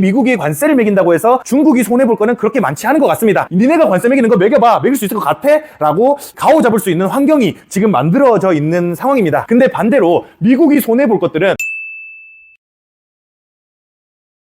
미국이 관세를 매긴다고 해서 중국이 손해볼 거는 그렇게 많지 않은 것 같습니다. 니네가 관세 매기는 거 매겨봐. 매길 수 있을 것 같아? 라고 가오잡을 수 있는 환경이 지금 만들어져 있는 상황입니다. 근데 반대로 미국이 손해볼 것들은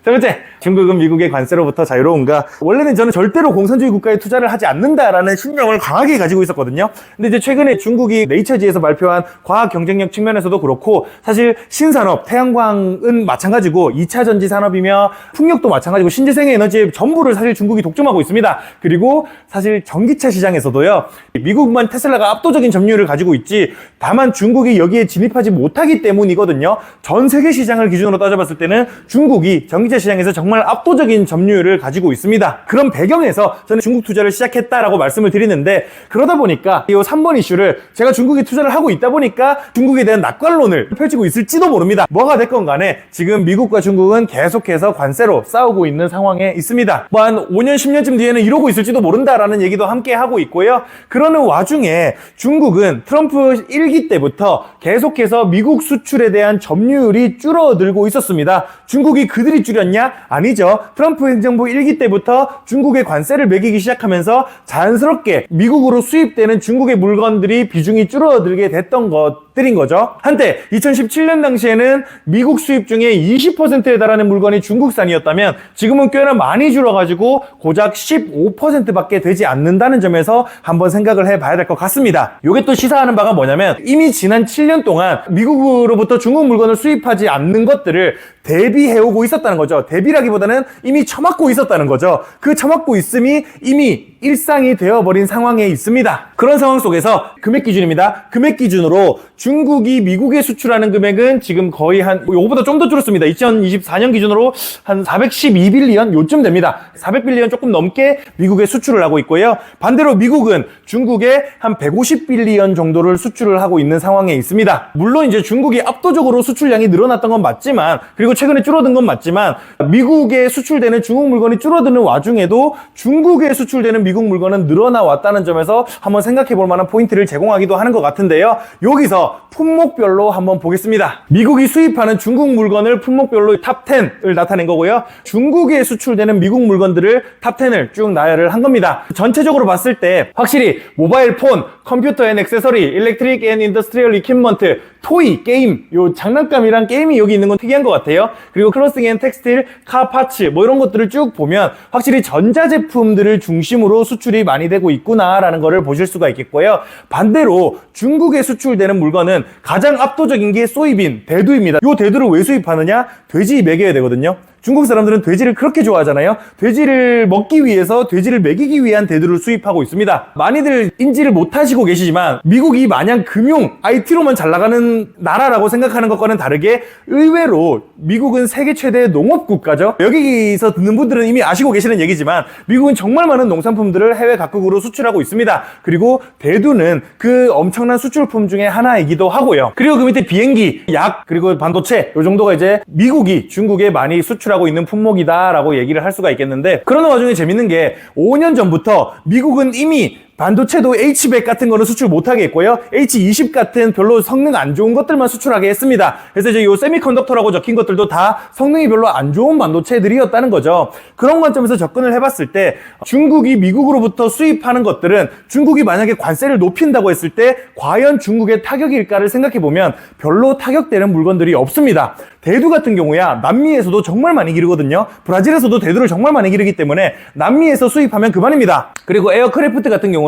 세 번째, 중국은 미국의 관세로부터 자유로운가? 원래는 저는 절대로 공산주의 국가에 투자를 하지 않는다라는 신념을 강하게 가지고 있었거든요. 근데 이제 최근에 중국이 네이처지에서 발표한 과학 경쟁력 측면에서도 그렇고, 사실 신산업, 태양광은 마찬가지고 2차 전지 산업이며 풍력도 마찬가지고 신재생 에너지의 전부를 사실 중국이 독점하고 있습니다. 그리고 사실 전기차 시장에서도요, 미국만 테슬라가 압도적인 점유율을 가지고 있지, 다만 중국이 여기에 진입하지 못하기 때문이거든요. 전 세계 시장을 기준으로 따져봤을 때는 중국이 전기차 시장에서 정말 압도적인 점유율을 가지고 있습니다. 그런 배경에서 저는 중국 투자를 시작했다라고 말씀을 드리는데, 그러다 보니까 이 3번 이슈를 제가 중국에 투자를 하고 있다 보니까 중국에 대한 낙관론을 펼치고 있을지도 모릅니다. 뭐가 됐건 간에 지금 미국과 중국은 계속해서 관세로 싸우고 있는 상황에 있습니다. 뭐 한 5년 10년쯤 뒤에는 이러고 있을지도 모른다라는 얘기도 함께 하고 있고요. 그러는 와중에 중국은 트럼프 1기 때부터 계속해서 미국 수출에 대한 점유율이 줄어들고 있었습니다. 중국이 그들이 줄였냐? 아니죠. 트럼프 행정부 1기 때부터 중국에 관세를 매기기 시작하면서 자연스럽게 미국으로 수입되는 중국의 물건들이 비중이 줄어들게 됐던 것들인 거죠. 한때 2017년 당시에는 미국 수입 중에 20%에 달하는 물건이 중국산이었다면 지금은 꽤나 많이 줄어가지고 고작 15%밖에 되지 않는다는 점에서 한번 생각을 해봐야 될 것 같습니다. 이게 또 시사하는 바가 뭐냐면, 이미 지난 7년 동안 미국으로부터 중국 물건을 수입하지 않는 것들을 대비해오고 있었다는 거죠. 대비라기보다는 이미 처맞고 있었다는 거죠. 그 처맞고 있음이 이미 일상이 되어버린 상황에 있습니다. 그런 상황 속에서 금액 기준입니다. 금액 기준으로 중국이 미국에 수출하는 금액은 지금 거의 요거보다 좀 더 줄었습니다. 2024년 기준으로 한 412빌리언 요쯤 됩니다. 400빌리언 조금 넘게 미국에 수출을 하고 있고요. 반대로 미국은 중국에 한 150빌리언 정도를 수출을 하고 있는 상황에 있습니다. 물론 이제 중국이 압도적으로 수출량이 늘어났던 건 맞지만, 그리고 최근에 줄어든 건 맞지만, 미국에 수출되는 중국 물건이 줄어드는 와중에도 중국에 수출되는 미국 물건은 늘어나 왔다는 점에서 한번 생각해 볼 만한 포인트를 제공하기도 하는 것 같은데요. 여기서 품목별로 한번 보겠습니다. 미국이 수입하는 중국 물건을 품목별로 탑 10을 나타낸 거고요. 중국에 수출되는 미국 물건들을 탑 10을 쭉 나열을 한 겁니다. 전체적으로 봤을 때 확실히 모바일 폰, 컴퓨터 앤 액세서리, 일렉트릭 앤 인더스트리얼 이퀴먼트, 토이, 게임, 요 장난감이랑 게임이 여기 있는 건 특이한 것 같아요. 그리고 클로싱 앤 텍스틸, 카 파츠 뭐 이런 것들을 쭉 보면 확실히 전자제품들을 중심으로 수출이 많이 되고 있구나라는 거를 보실 수가 있겠고요. 반대로 중국에 수출되는 물건은 가장 압도적인 게 소이빈, 대두입니다. 요 대두를 왜 수입하느냐? 돼지 먹여야 되거든요. 중국 사람들은 돼지를 그렇게 좋아하잖아요. 돼지를 먹기 위해서 돼지를 먹이기 위한 대두를 수입하고 있습니다. 많이들 인지를 못하시고 계시지만 미국이 마냥 금융, IT로만 잘 나가는 나라라고 생각하는 것과는 다르게 의외로 미국은 세계 최대의 농업 국가죠. 여기서 듣는 분들은 이미 아시고 계시는 얘기지만 미국은 정말 많은 농산품들을 해외 각국으로 수출하고 있습니다. 그리고 대두는 그 엄청난 수출품 중에 하나이기도 하고요. 그리고 그 밑에 비행기, 약, 그리고 반도체 요 정도가 이제 미국이 중국에 많이 수출하고 있는 품목이다라고 얘기를 할 수가 있겠는데, 그런 와중에 재밌는 게 5년 전부터 미국은 이미 반도체도 H100 같은 거는 수출 못하게 했고요. H20 같은 별로 성능 안 좋은 것들만 수출하게 했습니다. 그래서 이제 요 세미컨덕터라고 적힌 것들도 다 성능이 별로 안 좋은 반도체들이었다는 거죠. 그런 관점에서 접근을 해봤을 때 중국이 미국으로부터 수입하는 것들은 중국이 만약에 관세를 높인다고 했을 때 과연 중국의 타격일까를 생각해보면 별로 타격되는 물건들이 없습니다. 대두 같은 경우야 남미에서도 정말 많이 기르거든요. 브라질에서도 대두를 정말 많이 기르기 때문에 남미에서 수입하면 그만입니다. 그리고 에어크래프트 같은 경우는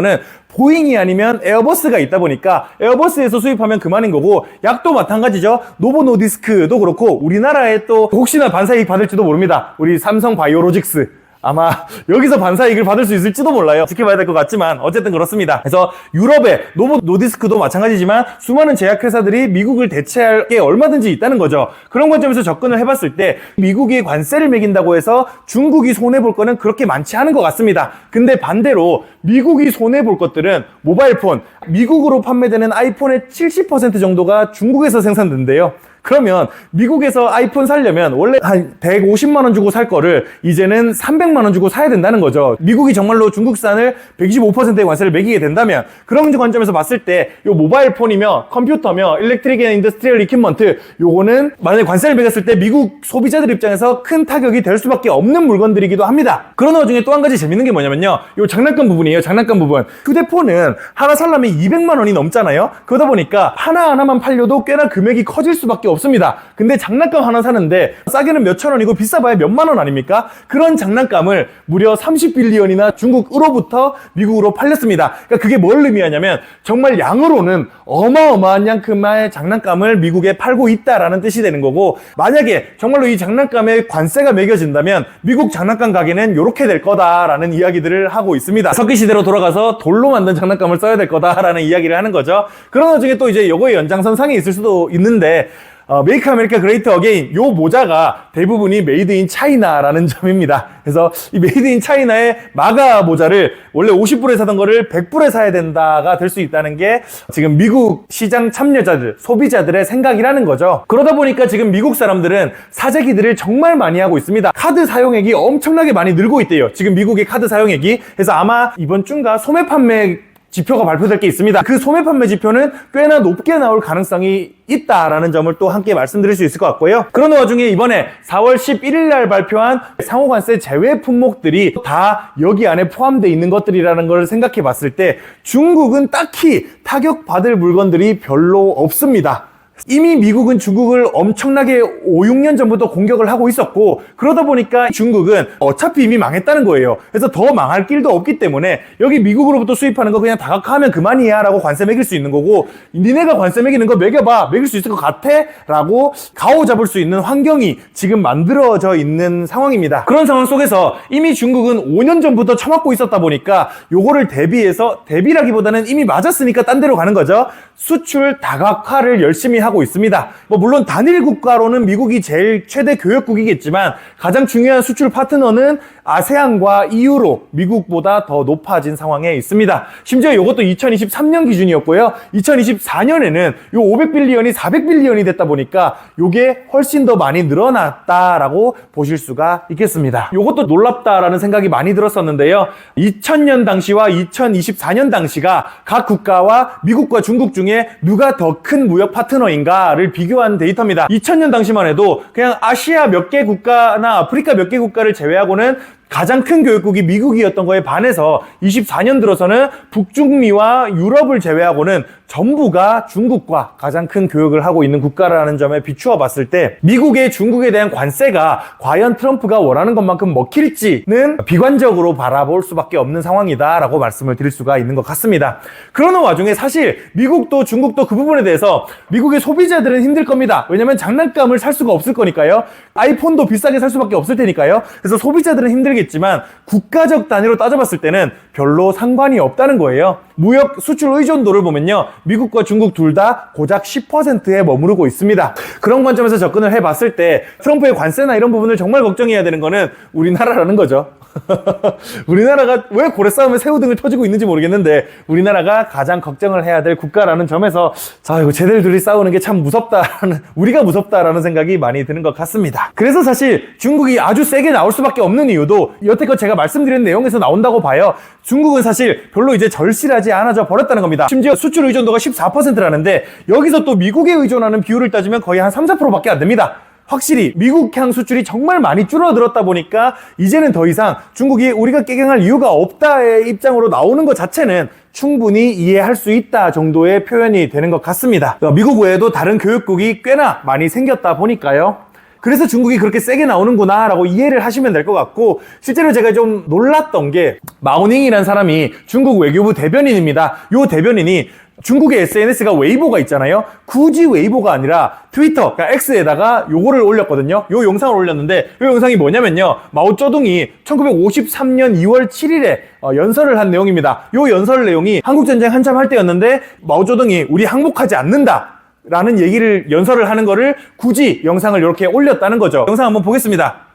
보잉이 아니면 에어버스가 있다 보니까 에어버스에서 수입하면 그만인 거고, 약도 마찬가지죠. 노보노디스크도 그렇고 우리나라에 또 혹시나 반사이익 받을지도 모릅니다. 우리 삼성 바이오로직스 아마 여기서 반사이익을 받을 수 있을지도 몰라요. 지켜봐야 될 것 같지만 어쨌든 그렇습니다. 그래서 유럽의 노보 노디스크도 마찬가지지만 수많은 제약회사들이 미국을 대체할 게 얼마든지 있다는 거죠. 그런 관점에서 접근을 해봤을 때 미국이 관세를 매긴다고 해서 중국이 손해볼 거는 그렇게 많지 않은 것 같습니다. 근데 반대로 미국이 손해볼 것들은 모바일 폰, 미국으로 판매되는 아이폰의 70% 정도가 중국에서 생산된대요. 그러면 미국에서 아이폰 사려면 원래 한 150만 원 주고 살 거를 이제는 300만 원 주고 사야 된다는 거죠. 미국이 정말로 중국산을 125%의 관세를 매기게 된다면 그런 관점에서 봤을 때 요 모바일 폰이며 컴퓨터며 일렉트릭 앤 인더스트리얼 이퀴먼트 요거는 만약에 관세를 매겼을 때 미국 소비자들 입장에서 큰 타격이 될 수밖에 없는 물건들이기도 합니다. 그런 와중에 또 한 가지 재밌는 게 뭐냐면요. 요 장난감 부분이에요. 장난감 부분. 휴대폰은 하나 살려면 200만 원이 넘잖아요. 그러다 보니까 하나하나만 팔려도 꽤나 금액이 커질 수밖에 없습니다. 근데 장난감 하나 사는데 싸게는 몇천 원이고 비싸봐야 몇만 원 아닙니까? 그런 장난감을 무려 30빌리언이나 중국으로부터 미국으로 팔렸습니다. 그러니까 그게 뭘 의미하냐면 정말 양으로는 어마어마한 양큼의 장난감을 미국에 팔고 있다라는 뜻이 되는 거고, 만약에 정말로 이 장난감에 관세가 매겨진다면 미국 장난감 가게는 이렇게 될 거다라는 이야기들을 하고 있습니다. 석기 시대로 돌아가서 돌로 만든 장난감을 써야 될 거다라는 이야기를 하는 거죠. 그런 와중에 또 이제 요거의 연장선상에 있을 수도 있는데, 메이크 아메리카 그레이트 어게인 요 모자가 대부분이 메이드 인 차이나라는 점입니다. 그래서 이 메이드 인 차이나의 마가 모자를 원래 50불에 사던 거를 100불에 사야 된다가 될 수 있다는 게 지금 미국 시장 참여자들, 소비자들의 생각이라는 거죠. 그러다 보니까 지금 미국 사람들은 사재기들을 정말 많이 하고 있습니다. 카드 사용액이 엄청나게 많이 늘고 있대요. 지금 미국의 카드 사용액이. 그래서 아마 이번 주인가 소매 판매 지표가 발표될 게 있습니다. 그 소매 판매 지표는 꽤나 높게 나올 가능성이 있다라는 점을 또 함께 말씀드릴 수 있을 것 같고요. 그런 와중에 이번에 4월 11일 날 발표한 상호관세 제외 품목들이 다 여기 안에 포함되어 있는 것들이라는 걸 생각해 봤을 때 중국은 딱히 타격받을 물건들이 별로 없습니다. 이미 미국은 중국을 엄청나게 5, 6년 전부터 공격을 하고 있었고, 그러다 보니까 중국은 어차피 이미 망했다는 거예요. 그래서 더 망할 길도 없기 때문에 여기 미국으로부터 수입하는 거 그냥 다각화하면 그만이야 라고 관세 매길 수 있는 거고, 니네가 관세 매기는 거 매겨봐, 매길 수 있을 것 같아? 라고 가오잡을 수 있는 환경이 지금 만들어져 있는 상황입니다. 그런 상황 속에서 이미 중국은 5년 전부터 처맞고 있었다 보니까 요거를 대비해서, 대비라기보다는 이미 맞았으니까 딴 데로 가는 거죠. 수출 다각화를 열심히 하고 있습니다. 물론 단일 국가로는 미국이 제일 최대 교역국이겠지만 가장 중요한 수출 파트너는 아세안과 EU로 미국보다 더 높아진 상황에 있습니다. 심지어 이것도 2023년 기준이었고요. 2024년에는 요 500빌리언이 400빌리언이 됐다 보니까 요게 훨씬 더 많이 늘어났다라고 보실 수가 있겠습니다. 요것도 놀랍다라는 생각이 많이 들었었는데요. 2000년 당시와 2024년 당시가 각 국가와 미국과 중국 중에 누가 더 큰 무역 파트너인가를 비교한 데이터입니다. 2000년 당시만 해도 그냥 아시아 몇 개 국가나 아프리카 몇 개 국가를 제외하고는 가장 큰 교역국이 미국이었던 거에 반해서 24년 들어서는 북중미와 유럽을 제외하고는 전부가 중국과 가장 큰 교역을 하고 있는 국가라는 점에 비추어 봤을 때 미국의 중국에 대한 관세가 과연 트럼프가 원하는 것만큼 먹힐지는 비관적으로 바라볼 수밖에 없는 상황이다라고 말씀을 드릴 수가 있는 것 같습니다. 그러는 와중에 사실 미국도 중국도 그 부분에 대해서 미국의 소비자들은 힘들 겁니다. 왜냐면 장난감을 살 수가 없을 거니까요. 아이폰도 비싸게 살 수밖에 없을 테니까요. 그래서 소비자들은 힘들겠지만 국가적 단위로 따져봤을 때는 별로 상관이 없다는 거예요. 무역 수출 의존도를 보면요, 미국과 중국 둘 다 고작 10%에 머무르고 있습니다. 그런 관점에서 접근을 해봤을 때 트럼프의 관세나 이런 부분을 정말 걱정해야 되는 거는 우리나라라는 거죠. 우리나라가 왜 고래 싸움에 새우등을 터지고 있는지 모르겠는데 우리나라가 가장 걱정을 해야 될 국가라는 점에서 이거 쟤들 둘이 싸우는 게 참 무섭다라는, 우리가 무섭다라는 생각이 많이 드는 것 같습니다. 그래서 사실 중국이 아주 세게 나올 수밖에 없는 이유도 여태껏 제가 말씀드린 내용에서 나온다고 봐요. 중국은 사실 별로 이제 절실하지 않아져 버렸다는 겁니다. 심지어 수출 의존도가 14%라는데 여기서 또 미국에 의존하는 비율을 따지면 거의 한 3, 4%밖에 안 됩니다. 확실히 미국향 수출이 정말 많이 줄어들었다 보니까 이제는 더 이상 중국이 우리가 깨갱할 이유가 없다의 입장으로 나오는 것 자체는 충분히 이해할 수 있다 정도의 표현이 되는 것 같습니다. 미국 외에도 다른 교역국이 꽤나 많이 생겼다 보니까요. 그래서 중국이 그렇게 세게 나오는구나 라고 이해를 하시면 될 것 같고, 실제로 제가 좀 놀랐던 게 마오닝이라는 사람이 중국 외교부 대변인입니다. 요 대변인이 중국의 SNS가 웨이보가 있잖아요. 굳이 웨이보가 아니라 트위터, 그러니까 X에다가 요거를 올렸거든요. 요 영상을 올렸는데 요 영상이 뭐냐면요, 마오쩌둥이 1953년 2월 7일에 연설을 한 내용입니다. 요 연설 내용이 한국전쟁 한참 할 때였는데 마오쩌둥이 우리 항복하지 않는다 라는 얘기를, 연설을 하는 거를 굳이 영상을 이렇게 올렸다는 거죠. 영상 한번 보겠습니다.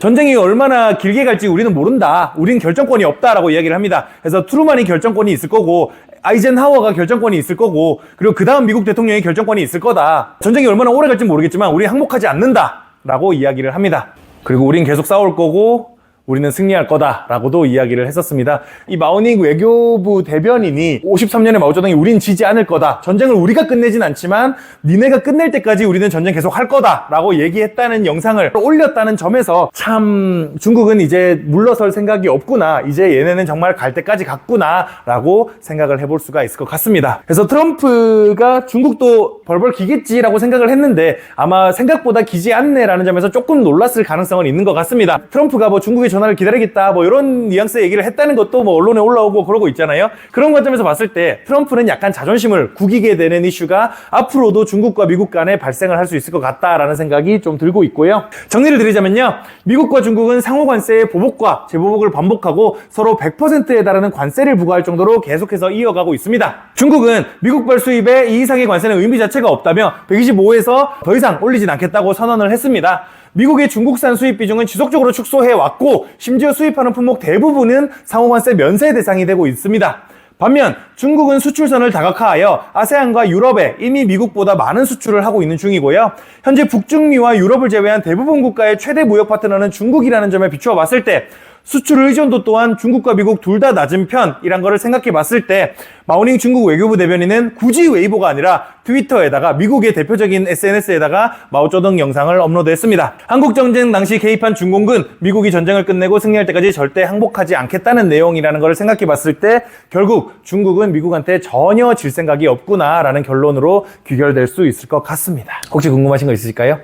전쟁이 얼마나 길게 갈지 우리는 모른다. 우린 결정권이 없다라고 이야기를 합니다. 그래서 트루만이 결정권이 있을 거고 아이젠하워가 결정권이 있을 거고, 그리고 그 다음 미국 대통령이 결정권이 있을 거다. 전쟁이 얼마나 오래 갈지 모르겠지만 우리 항복하지 않는다 라고 이야기를 합니다. 그리고 우린 계속 싸울 거고 우리는 승리할 거다라고도 이야기를 했었습니다. 이 마오닝 외교부 대변인이 53년에 마오쩌둥이 우린 지지 않을 거다. 전쟁을 우리가 끝내진 않지만 니네가 끝낼 때까지 우리는 전쟁 계속 할 거다라고 얘기했다는 영상을 올렸다는 점에서 참 중국은 이제 물러설 생각이 없구나. 이제 얘네는 정말 갈 때까지 갔구나라고 생각을 해볼 수가 있을 것 같습니다. 그래서 트럼프가 중국도 벌벌 기겠지라고 생각을 했는데 아마 생각보다 기지 않네라는 점에서 조금 놀랐을 가능성은 있는 것 같습니다. 트럼프가 뭐 중국의 전화를 기다리겠다 뭐 이런 뉘앙스의 얘기를 했다는 것도 뭐 언론에 올라오고 그러고 있잖아요. 그런 관점에서 봤을 때 트럼프는 약간 자존심을 구기게 되는 이슈가 앞으로도 중국과 미국 간에 발생을 할 수 있을 것 같다라는 생각이 좀 들고 있고요. 정리를 드리자면요. 미국과 중국은 상호 관세의 보복과 재보복을 반복하고 서로 100%에 달하는 관세를 부과할 정도로 계속해서 이어가고 있습니다. 중국은 미국발 수입에 이 이상의 관세는 의미 자체가 없다며 125에서 더 이상 올리진 않겠다고 선언을 했습니다. 미국의 중국산 수입 비중은 지속적으로 축소해왔고 심지어 수입하는 품목 대부분은 상호관세 면세 대상이 되고 있습니다. 반면 중국은 수출선을 다각화하여 아세안과 유럽에 이미 미국보다 많은 수출을 하고 있는 중이고요. 현재 북중미와 유럽을 제외한 대부분 국가의 최대 무역 파트너는 중국이라는 점에 비추어 봤을 때 수출 의존도 또한 중국과 미국 둘 다 낮은 편이란 거를 생각해 봤을 때 마오닝 중국 외교부 대변인은 굳이 웨이보가 아니라 트위터에다가 미국의 대표적인 SNS에다가 마오쩌둥 영상을 업로드했습니다. 한국전쟁 당시 개입한 중공군 미국이 전쟁을 끝내고 승리할 때까지 절대 항복하지 않겠다는 내용이라는 걸 생각해 봤을 때 결국 중국은 미국한테 전혀 질 생각이 없구나라는 결론으로 귀결될 수 있을 것 같습니다. 혹시 궁금하신 거 있으실까요?